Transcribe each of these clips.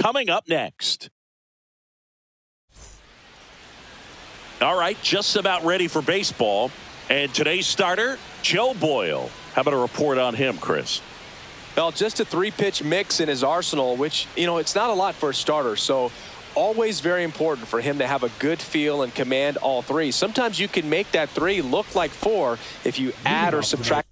coming up next. All right, just about ready for baseball. And today's starter, Joe Boyle. How about a report on him, Chris? Well, just a 3-pitch mix in his arsenal, which, it's not a lot for a starter. So always very important for him to have a good feel and command all three. Sometimes you can make that 3 look like 4 if you add or subtract.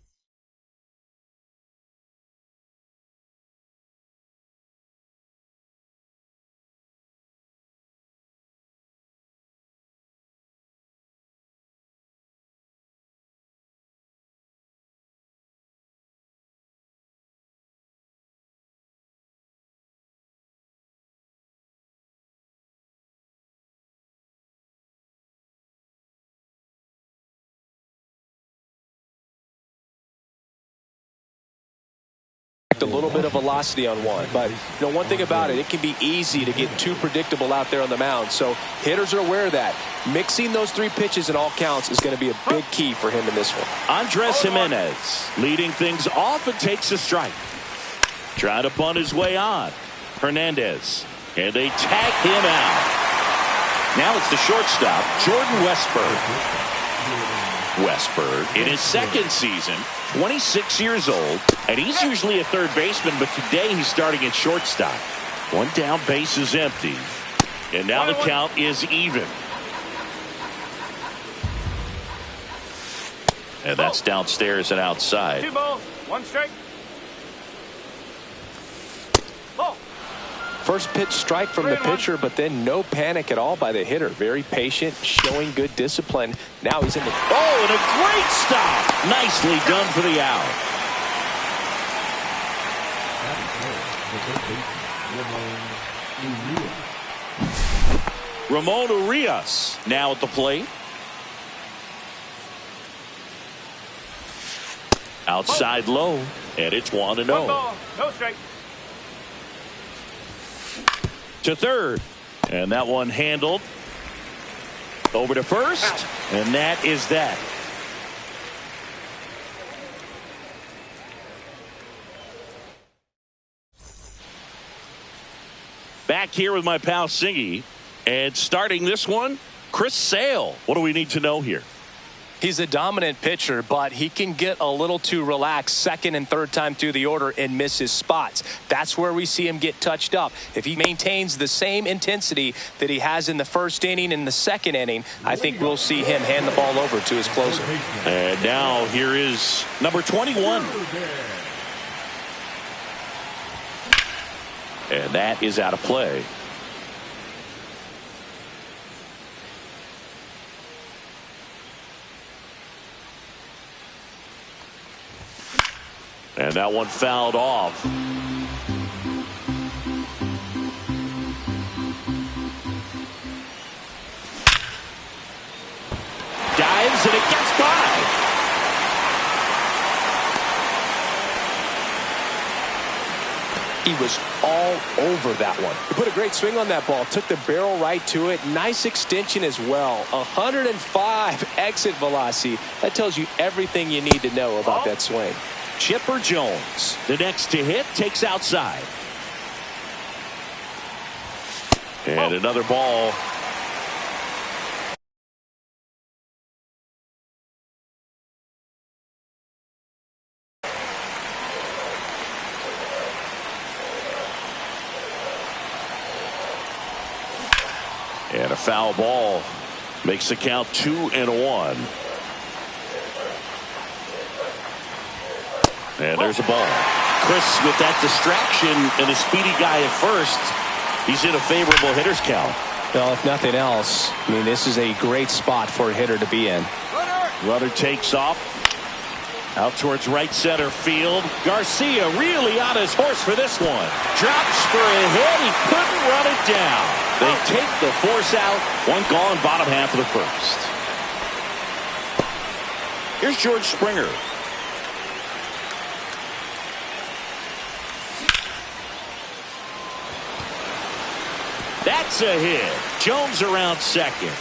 A little bit of velocity on one, but one thing about it can be easy to get too predictable out there on the mound. So hitters are aware of that. Mixing those 3 pitches in all counts is going to be a big key for him in this one. Andres Jimenez leading things off and takes a strike. Trying to bunt his way on. Hernandez, and they tag him out. Now it's the shortstop, Jordan Westburg. Westburg in his second season, 26 years old, and he's usually a third baseman, but today he's starting at shortstop. One down, base is empty, and now the count is even. And that's downstairs and outside. 2 balls, 1 strike. First pitch strike from the pitcher, but then no panic at all by the hitter. Very patient, showing good discipline. Now he's in the... Oh, and a great stop. Nicely done for the out. Ramon Urias now at the plate. Outside low, and it's 1-0. 1 ball, no strike. To third, and that one handled. Over to first, and that is that. Back here with my pal Singy, and starting this one, Chris Sale. What do we need to know here? He's a dominant pitcher, but he can get a little too relaxed second and third time through the order and miss his spots. That's where we see him get touched up. If he maintains the same intensity that he has in the first inning and the second inning, I think we'll see him hand the ball over to his closer. And now here is number 21. And that is out of play. And that one fouled off. Dives and it gets by. He was all over that one. He put a great swing on that ball. Took the barrel right to it. Nice extension as well. 105 exit velocity. That tells you everything you need to know about that swing. Chipper Jones, the next to hit, takes outside. And another ball. And a foul ball makes the count 2-1. And there's a ball. Chris, with that distraction and a speedy guy at first, he's in a favorable hitter's count. Well, if nothing else, this is a great spot for a hitter to be in. Runner takes off. Out towards right center field. Garcia really on his horse for this one. Drops for a hit. He couldn't run it down. They take the force out. One gone, bottom half of the first. Here's George Springer. That's a hit. Jones around second.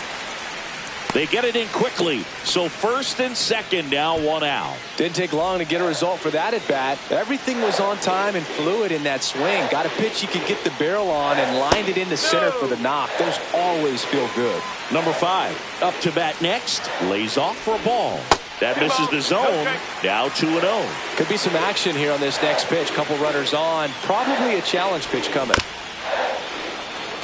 They get it in quickly. So first and second, now one out. Didn't take long to get a result for that at bat. Everything was on time and fluid in that swing. Got a pitch you could get the barrel on and lined it into center for the knock. Those always feel good. Number 5 up to bat next. Lays off for a ball. That misses the zone. Now 2-0. Could be some action here on this next pitch. Couple runners on. Probably a challenge pitch coming.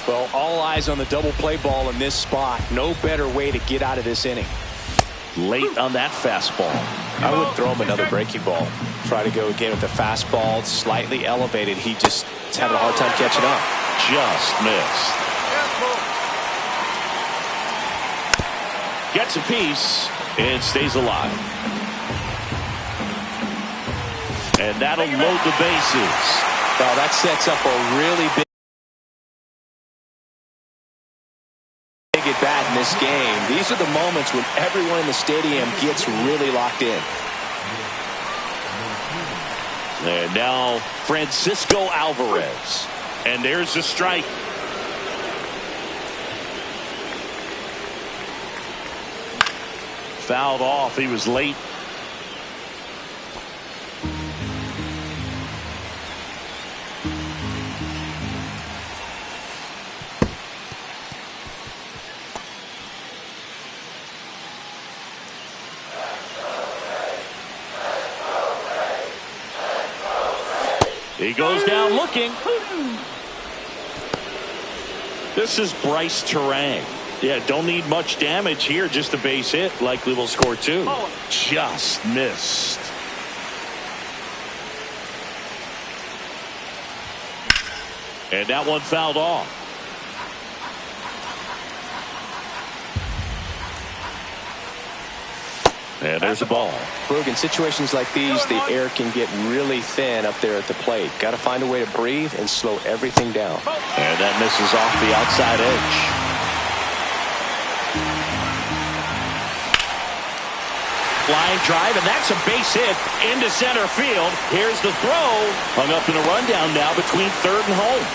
Well, all eyes on the double play ball in this spot. No better way to get out of this inning. Late on that fastball. I would throw him another breaking ball. Try to go again with the fastball slightly elevated. He just is having a hard time catching up. Just missed. Gets a piece and stays alive. And that'll load the bases. Well, that sets up a really big at bat in this game. These are the moments when everyone in the stadium gets really locked in. And now Francisco Alvarez. And there's the strike. Fouled off. He was late. He goes down looking. This is Bryce Terang. Yeah, don't need much damage here. Just a base hit. Likely will score 2. Just missed. And that one fouled off. And there's a ball. Brugge, in situations like these, the air can get really thin up there at the plate. Got to find a way to breathe and slow everything down. And that misses off the outside edge. Flying drive, and that's a base hit into center field. Here's the throw. Hung up in a rundown now between third and home.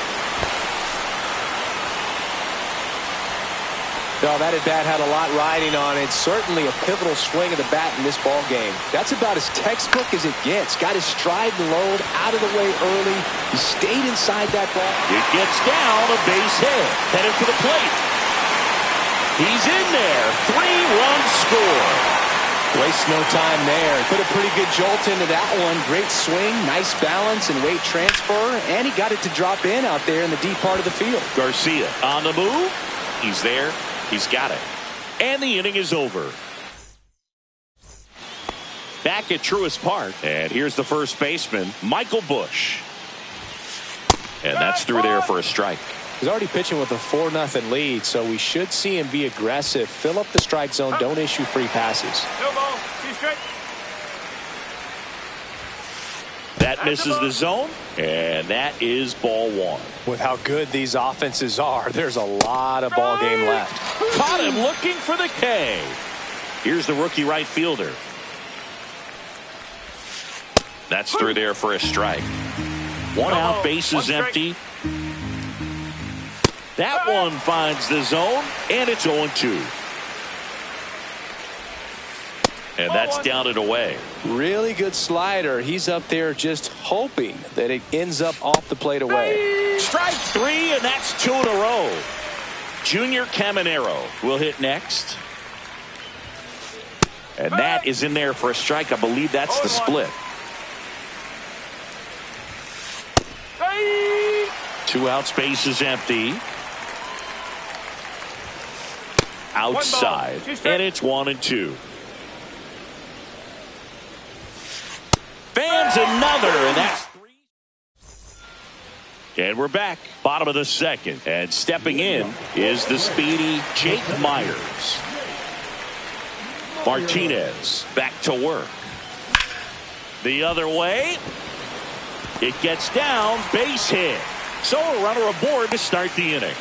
Well, that at bat had a lot riding on it. Certainly a pivotal swing of the bat in this ball game. That's about as textbook as it gets. Got his stride and load out of the way early. He stayed inside that ball. It gets down, a base hit. Headed for the plate. He's in there. 3-run score. Waste no time there. Put a pretty good jolt into that one. Great swing, nice balance and weight transfer. And he got it to drop in out there in the deep part of the field. Garcia on the move. He's there. He's got it. And the inning is over. Back at Truist Park. And here's the first baseman, Michael Busch. And that's through there for a strike. He's already pitching with a 4-0 lead, so we should see him be aggressive. Fill up the strike zone. Don't issue free passes. No ball. 2 strike. That misses the zone, and that is ball 1. With how good these offenses are, there's a lot of ball game left. Caught him looking for the K. Here's the rookie right fielder. That's through there for a strike. 1 out, bases empty. That one finds the zone, and it's 0-2. And that's down and away. Really good slider. He's up there just hoping that it ends up off the plate away. Strike 3, and that's 2 in a row. Junior Caminero will hit next. And that is in there for a strike. I believe that's the split. 2 out, space is empty. Outside, and it's 1-2. Fans another, and that's 3. And we're back, bottom of the second. And stepping in is the speedy Jake Myers. Martinez back to work. The other way. It gets down, base hit. So a runner aboard to start the inning.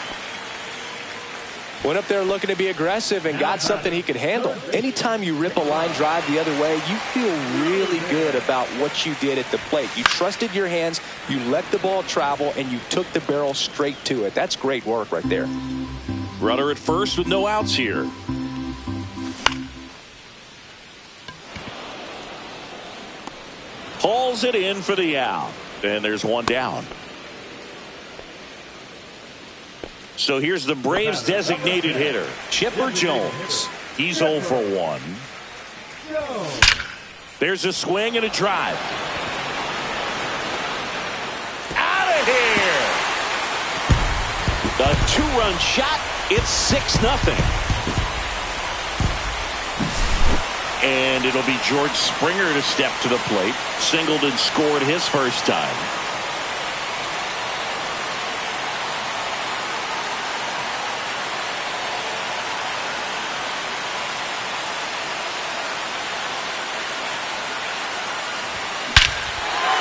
Went up there looking to be aggressive and got something he could handle. Anytime you rip a line drive the other way, you feel really good about what you did at the plate. You trusted your hands, you let the ball travel, and you took the barrel straight to it. That's great work right there. Runner at first with no outs here. Pulls it in for the out. And there's one down. So here's the Braves designated hitter, Chipper Jones. He's 0 for 1. There's a swing and a drive. Out of here. A 2-run shot. It's 6-0. And it'll be George Springer to step to the plate. Singled and scored his first time.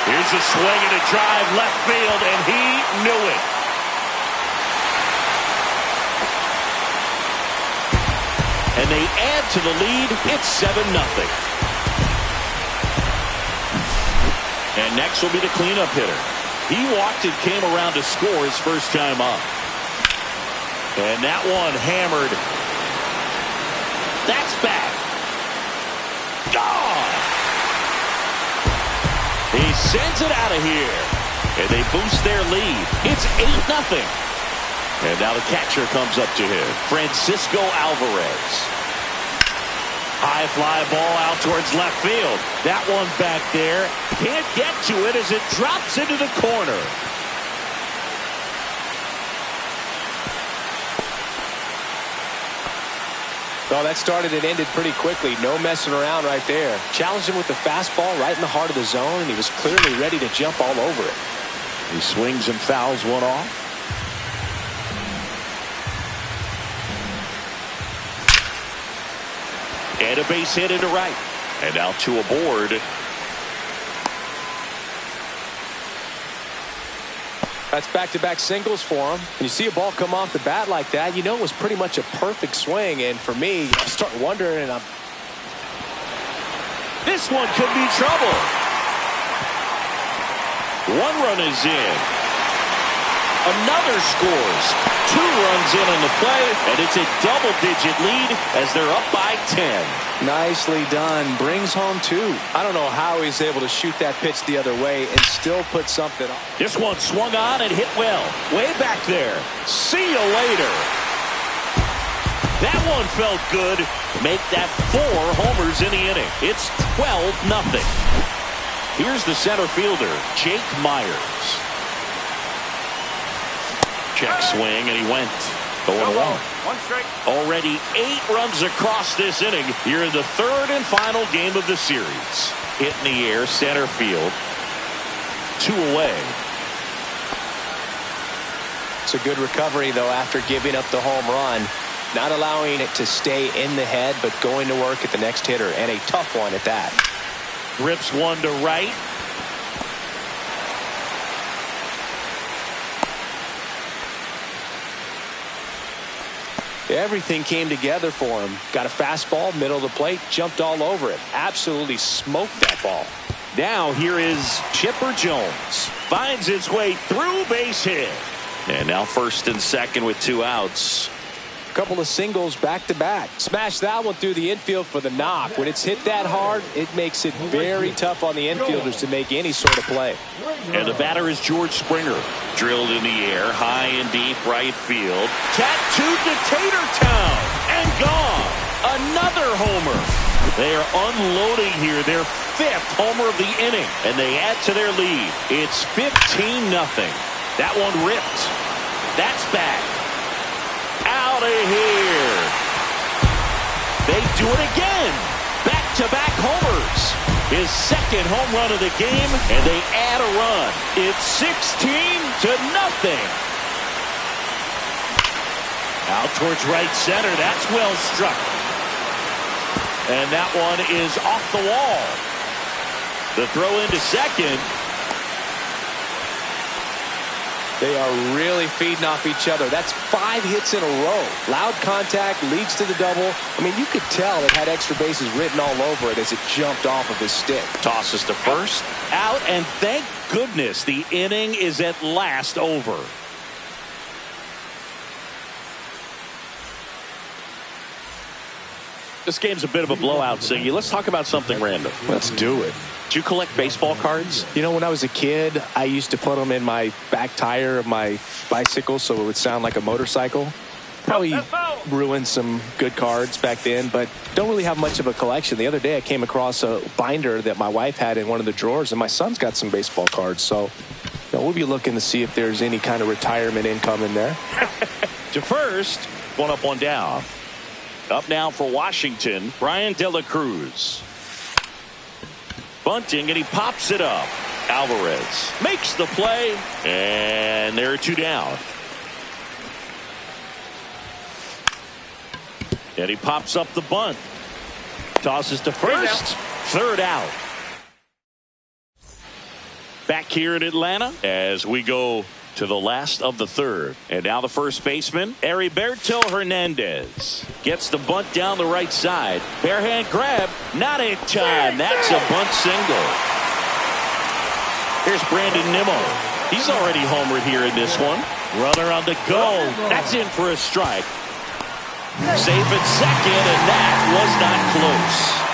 Here's a swing and a drive left field, and he knew it. And they add to the lead. It's 7-0. And next will be the cleanup hitter. He walked and came around to score his first time up. And that one hammered. That's back. Gone. He sends it out of here. And they boost their lead. It's 8-0. And now the catcher comes up to him, Francisco Alvarez. High fly ball out towards left field. That one back there. Can't get to it as it drops into the corner. Well, that started and ended pretty quickly. No messing around right there. Challenged him with the fastball right in the heart of the zone, and he was clearly ready to jump all over it. He swings and fouls one off. And a base hit into right. And now 2 aboard. That's back-to-back singles for him. When you see a ball come off the bat like that, you know it was pretty much a perfect swing. And for me, I start wondering, This one could be trouble. 1 run is in. Another scores. 2 runs in on the play, and it's a double-digit lead as they're up by 10. Nicely done. Brings home 2. I don't know how he's able to shoot that pitch the other way and still put something on. This one swung on and hit well. Way back there. See you later. That one felt good. Make that 4 homers in the inning. It's 12-0. Here's the center fielder, Jake Myers. Check swing, and he went. 0-1. 1 strike. Already 8 runs across this inning. Here in the 3rd and final game of the series. Hit in the air, center field. 2 away. It's a good recovery, though, after giving up the home run. Not allowing it to stay in the head, but going to work at the next hitter, and a tough one at that. Rips one to right. Everything came together for him. Got a fastball, middle of the plate, jumped all over it. Absolutely smoked that ball. Now here is Chipper Jones. Finds its way through, base hit. And now 1st and 2nd with 2 outs. Couple of singles back-to-back. Smash that one through the infield for the knock. When it's hit that hard, it makes it very tough on the infielders to make any sort of play. And the batter is George Springer. Drilled in the air, high and deep right field. Tattooed to Tater Town and gone. Another homer. They are unloading here. Their 5th homer of the inning, and they add to their lead. It's 15-0. That one ripped. That's back. Out of here. They do it again. Back-to-back homers. His 2nd home run of the game, and they add a run. It's 16-0. Out towards right center. That's well struck. And that one is off the wall. The throw into second. They are really feeding off each other. That's 5 hits in a row. Loud contact leads to the double. I mean, you could tell it had extra bases written all over it as it jumped off of his stick. Tosses to first. Out, and thank goodness the inning is at last over. This game's a bit of a blowout, Siggy. Let's talk about something random. Let's do it. Do you collect baseball cards? You know, when I was a kid, I used to put them in my back tire of my bicycle so it would sound like a motorcycle. Probably ruined some good cards back then, but don't really have much of a collection. The other day I came across a binder that my wife had in one of the drawers, and my son's got some baseball cards. So we'll be looking to see if there's any kind of retirement income in there. To first, one up, one down. Up now for Washington, Brian De La Cruz. Bunting, and he pops it up. Alvarez makes the play, and there are two down. And he pops up the bunt. Tosses to first. Third out. Back here in Atlanta as we go to the last of the third. And now the first baseman, Heriberto Hernandez. Gets the bunt down the right side. Bare hand grab. Not in time. That's a bunt single. Here's Brandon Nimmo. He's already homered here in this one. Runner on the go. That's in for a strike. Safe at second, and that was not close.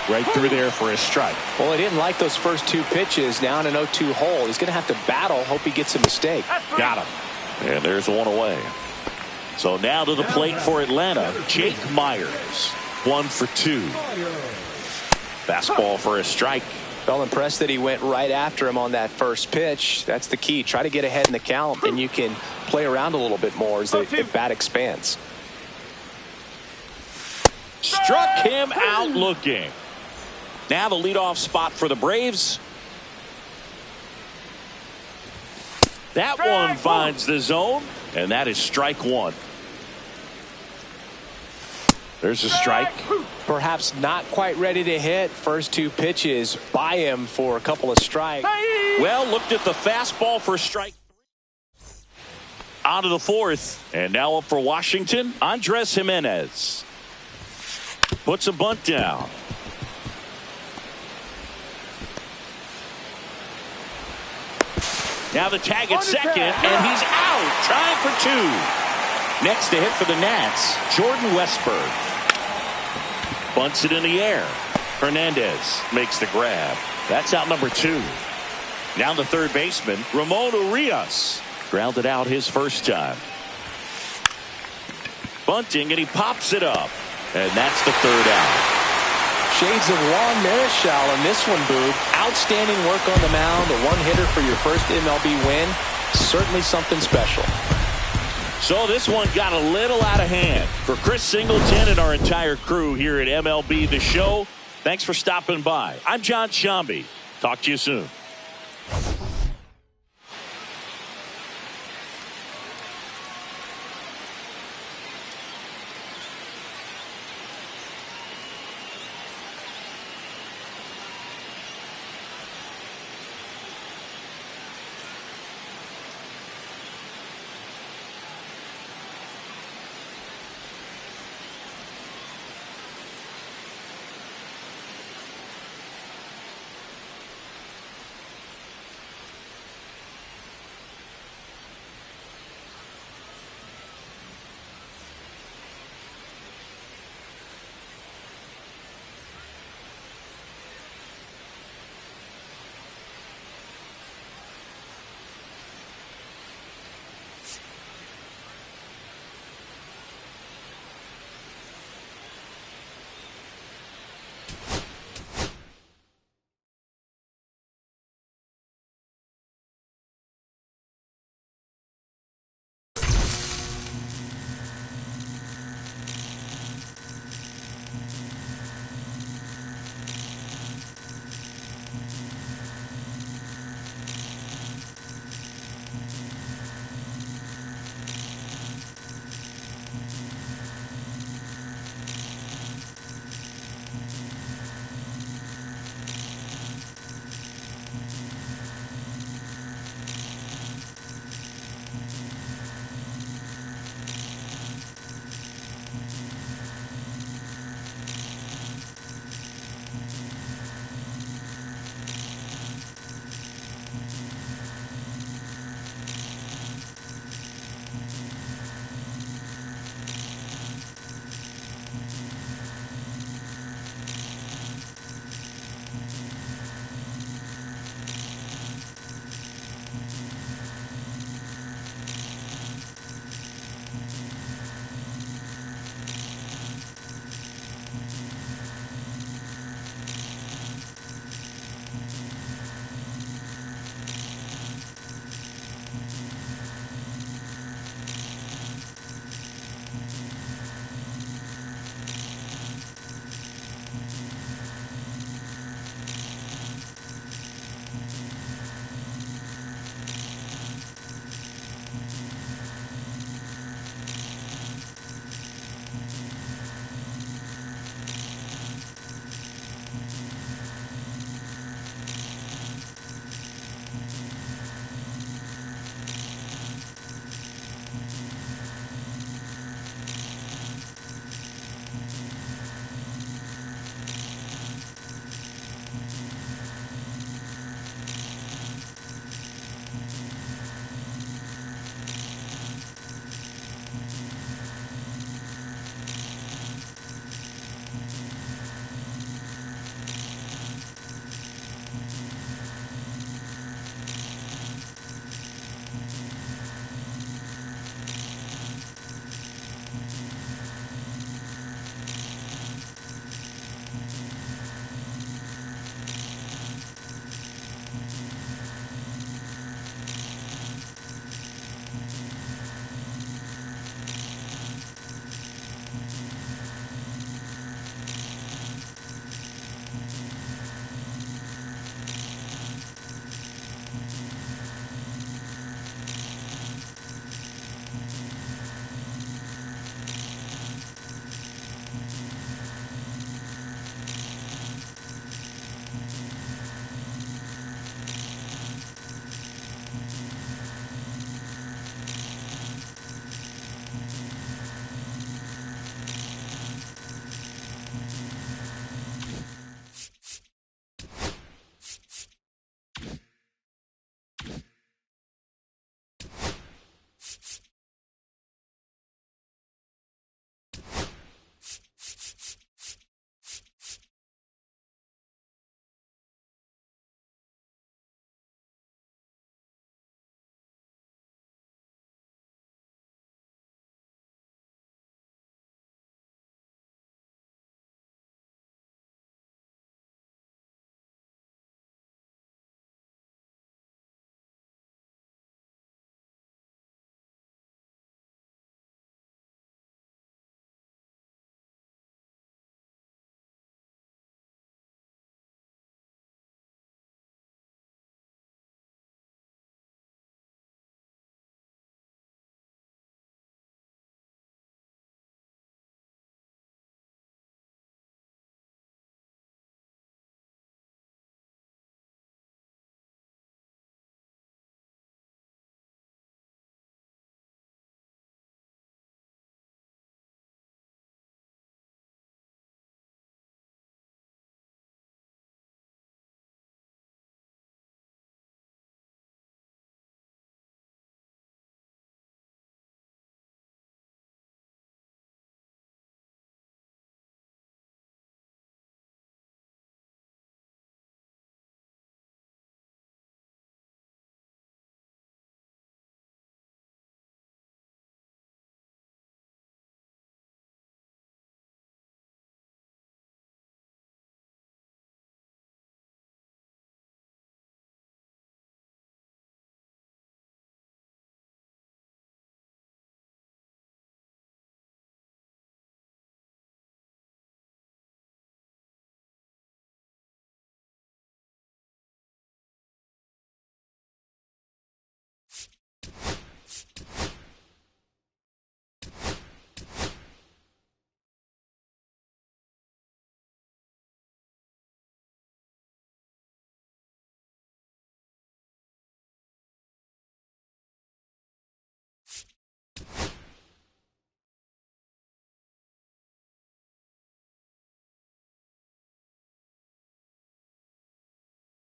Right through there for a strike. Well, he didn't like those first two pitches. Now in an 0-2 hole. He's going to have to battle. Hope he gets a mistake. Got him. And there's one away. So now to the plate for Atlanta, Jake Myers. 1 for 2. Fastball for a strike. Well, impressed that he went right after him on that first pitch. That's the key. Try to get ahead in the count, and you can play around a little bit more as the bat expands. Struck him out looking. Now the leadoff spot for the Braves. That one finds the zone, and that is strike one. There's a strike. Perhaps not quite ready to hit. First two pitches by him for a couple of strikes. Well, looked at the fastball for strike. On to the fourth. And now up for Washington, Andres Jimenez. Puts a bunt down. Now the tag at second, and he's out. Trying for two. Next to hit for the Nats, Jordan Westburg. Bunts it in the air. Hernandez makes the grab. That's out number 2. Now the third baseman, Ramon Urias. Grounded out his first time. Bunting, and he pops it up. And that's the third out. Shades of Juan Marichal in this one, Boog. Outstanding work on the mound. A one-hitter for your first MLB win. Certainly something special. So this one got a little out of hand. For Chris Singleton and our entire crew here at MLB The Show, thanks for stopping by. I'm John Shambi. Talk to you soon.